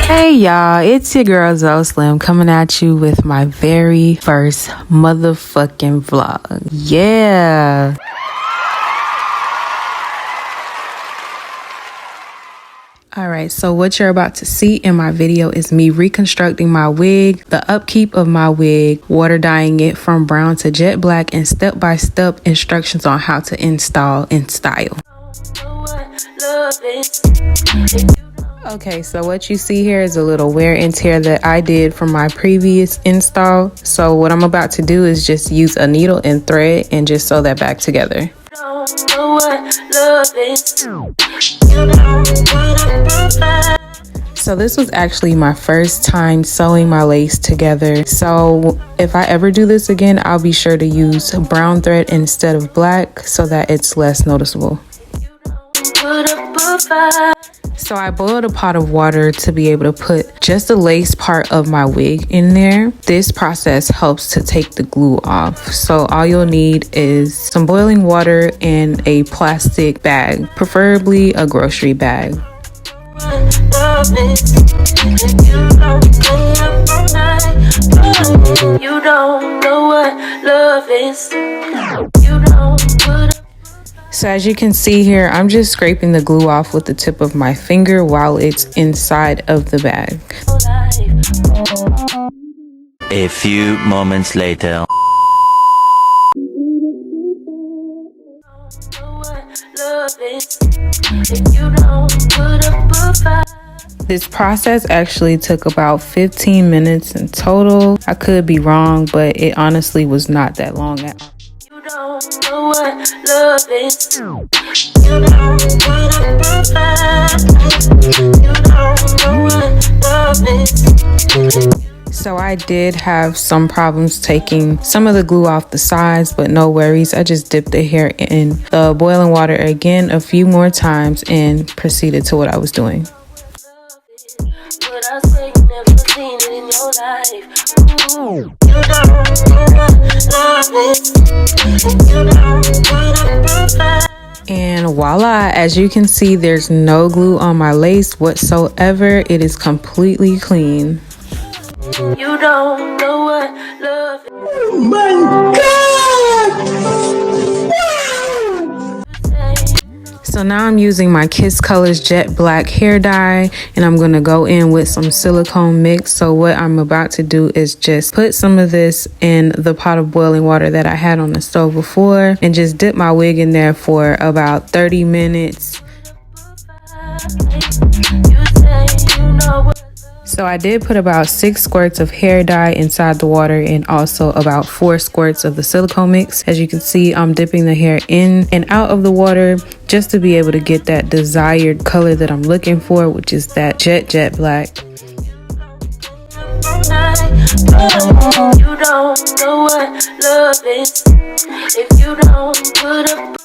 Hey y'all, it's your girl Zoe Slim coming at you with my very first motherfucking vlog. Yeah. Alright, so what you're about to see in my video is me reconstructing my wig, the upkeep of my wig, water dyeing it from brown to jet black, and step-by-step instructions on how to install and style. Okay, so what you see here is a little wear and tear that I did from my previous install. So what I'm about to do is just use a needle and thread and just sew that back together. So this was actually my first time sewing my lace together. So if I ever do this again, I'll be sure to use brown thread instead of black so that it's less noticeable. So I boiled a pot of water to be able to put just the lace part of my wig in there. This process helps to take the glue off. So all you'll need is some boiling water and a plastic bag, preferably a grocery bag. You don't know what love is. So as you can see here, I'm just scraping the glue off with the tip of my finger while it's inside of the bag. A few moments later. This process actually took about 15 minutes in total. I could be wrong, but it honestly was not that long at all. You don't know what love is. You don't know what love is. So I did have some problems taking some of the glue off the sides, but no worries. I just dipped the hair in the boiling water again a few more times and proceeded to what I was doing. And voila, as you can see, there's no glue on my lace whatsoever. It is completely clean. You don't know what love is. Oh my God! So now I'm using my Kiss Colors Jet Black hair dye, and I'm gonna go in with some silicone mix. So what I'm about to do is just put some of this in the pot of boiling water that I had on the stove before and just dip my wig in there for about 30 minutes. So I did put about 6 squirts of hair dye inside the water and also about 4 squirts of the silicone mix. As you can see, I'm dipping the hair in and out of the water just to be able to get that desired color that I'm looking for, which is that jet black. You don't know what love is if you don't put up.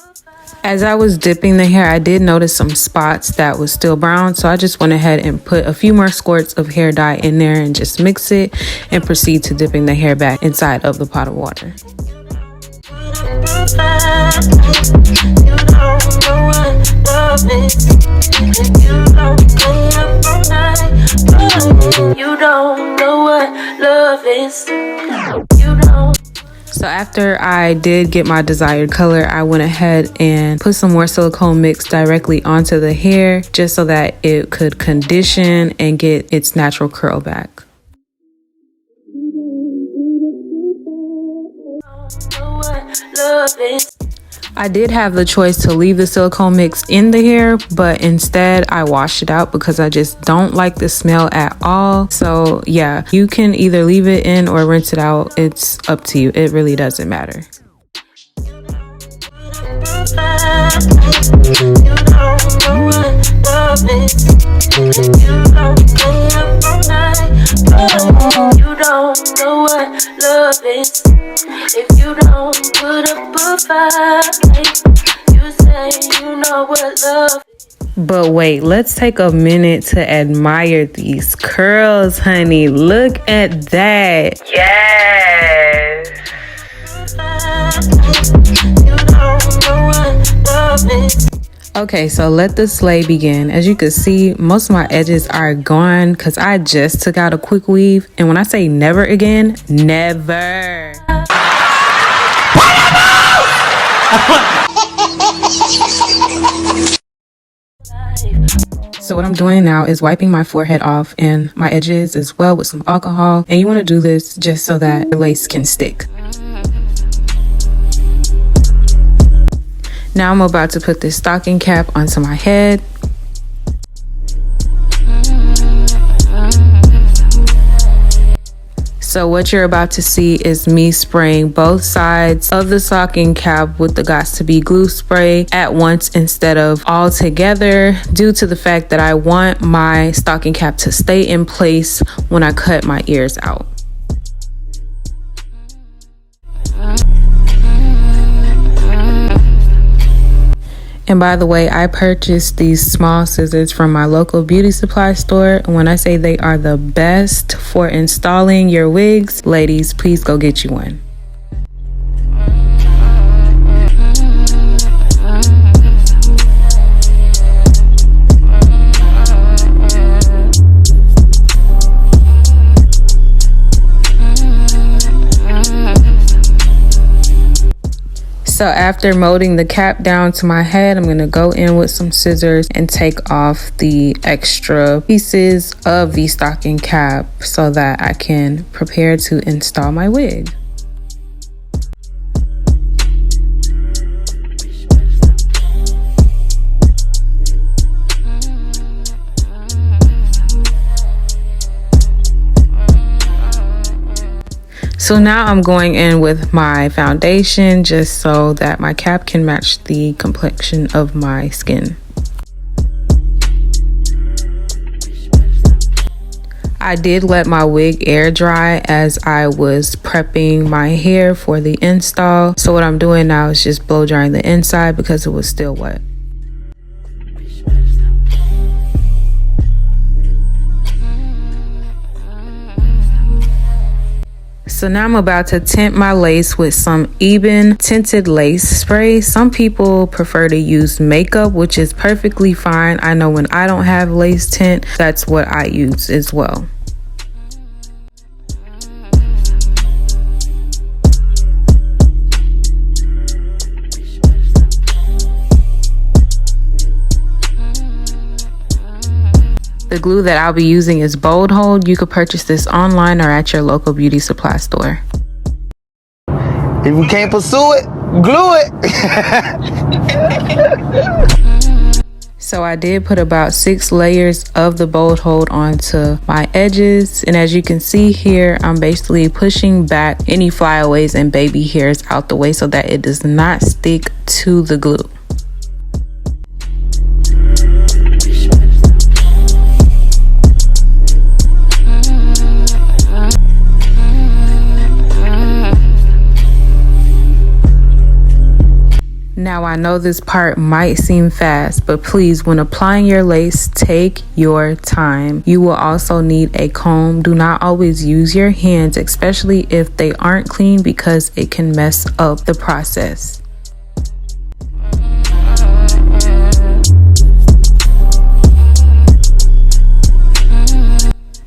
As I was dipping the hair, I did notice some spots that was still brown, so I just went ahead and put a few more squirts of hair dye in there and just mix it and proceed to dipping the hair back inside of the pot of water. You don't know what love is. You don't. So after I did get my desired color, I went ahead and put some more silicone mix directly onto the hair just so that it could condition and get its natural curl back. I did have the choice to leave the silicone mix in the hair, but instead I washed it out because I just don't like the smell at all. So yeah, you can either leave it in or rinse it out. It's up to you. It really doesn't matter. You don't know what love is if you don't put up a fight. You say you know what love is. But wait, let's take a minute to admire these curls, honey. Look at that. Yes. You don't know what love is. Okay, so let the slay begin. As you can see, most of my edges are gone because I just took out a quick weave. And when I say never again, never. So what I'm doing now is wiping my forehead off and my edges as well with some alcohol. And you want to do this just so that the lace can stick. Now I'm about to put this stocking cap onto my head. So what you're about to see is me spraying both sides of the stocking cap with the Gots to Be glue spray at once instead of all together, due to the fact that I want my stocking cap to stay in place when I cut my ears out. And by the way, I purchased these small scissors from my local beauty supply store. When I say they are the best for installing your wigs, ladies, please go get you one. So after molding the cap down to my head, I'm going to go in with some scissors and take off the extra pieces of the stocking cap so that I can prepare to install my wig. So now I'm going in with my foundation just so that my cap can match the complexion of my skin. I did let my wig air dry as I was prepping my hair for the install. So what I'm doing now is just blow drying the inside because it was still wet. So now I'm about to tint my lace with some Ebin tinted lace spray. Some people prefer to use makeup, which is perfectly fine. I know when I don't have lace tint, that's what I use as well. The glue that I'll be using is Bold Hold. You could purchase this online or at your local beauty supply store. If you can't pursue it, glue it. So I did put about 6 layers of the Bold Hold onto my edges. And as you can see here, I'm basically pushing back any flyaways and baby hairs out the way so that it does not stick to the glue. Now I know this part might seem fast, but please, when applying your lace, take your time. You will also need a comb. Do not always use your hands, especially if they aren't clean, because it can mess up the process.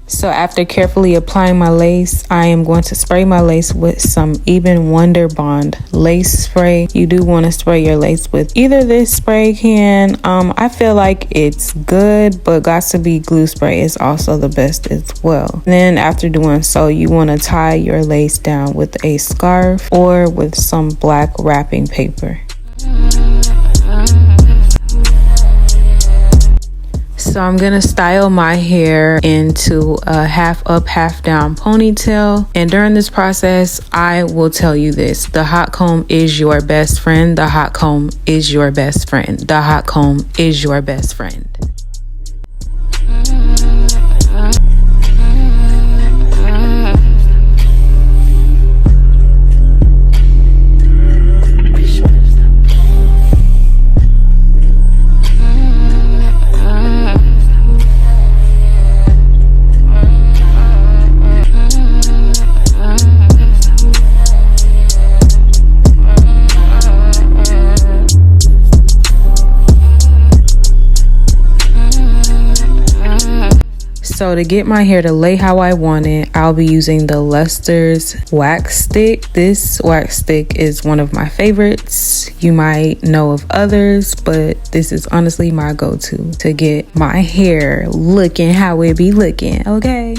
So after carefully applying my lace, I am going to spray my lace with some Ebin Wonder Bond lace spray. You do want to spray your lace with either this spray can. I feel like it's good, but Gots to Be glue spray is also the best as well. Then after doing so, you want to tie your lace down with a scarf or with some black wrapping paper. So I'm gonna style my hair into a half up, half down ponytail. And during this process, I will tell you this: the hot comb is your best friend. The hot comb is your best friend. The hot comb is your best friend. So to get my hair to lay how I want it, I'll be using the Luster's wax stick. This wax stick is one of my favorites. You might know of others, but this is honestly my go-to to get my hair looking how it be looking, okay?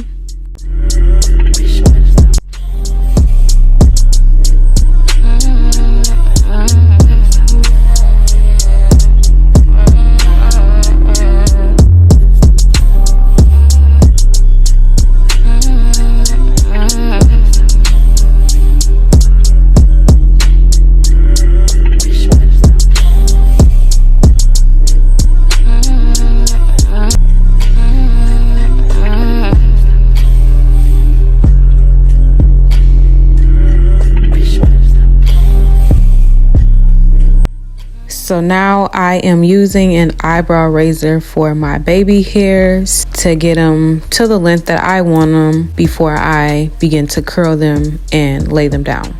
So now I am using an eyebrow razor for my baby hairs to get them to the length that I want them before I begin to curl them and lay them down.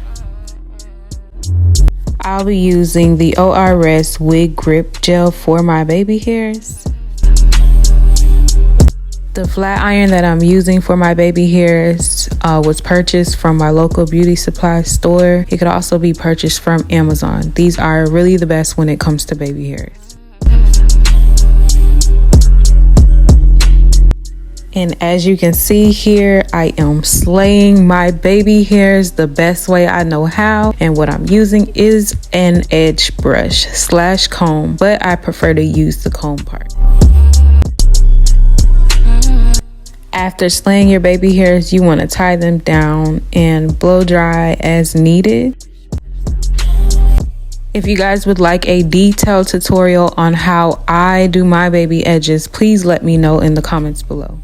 I'll be using the ORS Wig Grip Gel for my baby hairs. The flat iron that I'm using for my baby hairs was purchased from my local beauty supply store. It could also be purchased from Amazon. These are really the best when it comes to baby hairs. And as you can see here, I am slaying my baby hairs the best way I know how. And what I'm using is an edge brush / comb, but I prefer to use the comb part. After slaying your baby hairs, you want to tie them down and blow dry as needed. If you guys would like a detailed tutorial on how I do my baby edges, please let me know in the comments below.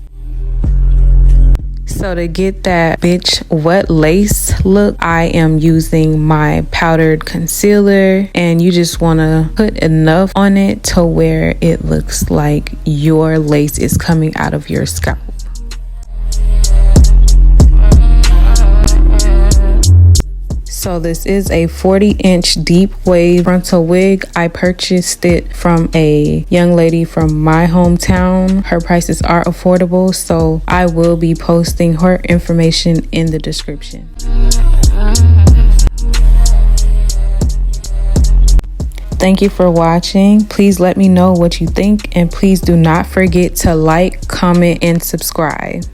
So to get that bitch wet lace look, I am using my powdered concealer, and you just want to put enough on it to where it looks like your lace is coming out of your scalp. So this is a 40-inch deep wave frontal wig. I purchased it from a young lady from my hometown. Her prices are affordable, so I will be posting her information in the description. Thank you for watching. Please let me know what you think, and please do not forget to like, comment, and subscribe.